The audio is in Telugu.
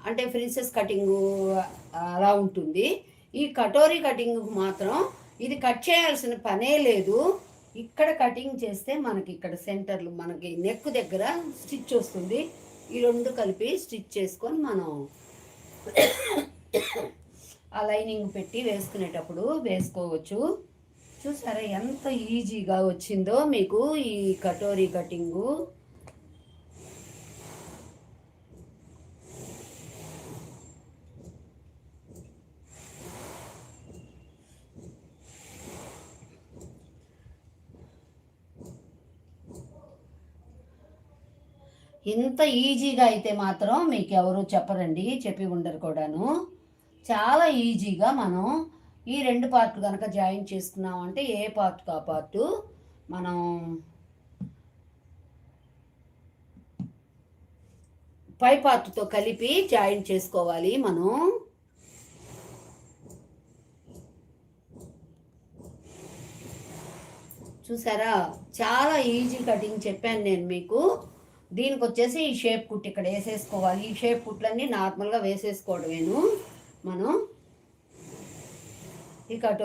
అంటే ప్రిన్సెస్ కటింగు అలా ఉంటుంది. ఈ కటోరీ కటింగ్ మాత్రం ఇది కట్ చేయాల్సిన పనే లేదు. ఇక్కడ కటింగ్ చేస్తే మనకి ఇక్కడ సెంటర్లు మనకి నెక్ దగ్గర స్టిచ్ వస్తుంది. ఈ రెండు కలిపి స్టిచ్ చేసుకొని మనం ఆ లైనింగ్ పెట్టి వేసుకునేటప్పుడు వేసుకోవచ్చు. చూసారా ఎంత ఈజీగా వచ్చిందో మీకు ఈ కటోరీ కటింగు. ఇంత ఈజీగా అయితే మాత్రం మీకు ఎవరు చెప్పరండి, చెప్పి ఉండరు కూడాను. చాలా ఈజీగా మనం ఈ రెండు పార్ట్లు కనుక జాయిన్ చేసుకున్నామంటే ఏ పార్ట్ కా పార్టు మనం పై పార్ట్తో కలిపి జాయిన్ చేసుకోవాలి. మనం చూసారా చాలా ఈజీ కటింగ్ చెప్పాను నేను మీకు. దీనికి వచ్చేసి ఈ షేప్ కుట్ ఇక్కడ వేసేసుకోవాలి. ఈ షేప్ కుట్లన్నీ నార్మల్గా వేసేసుకోవడమేను మనం. ఈ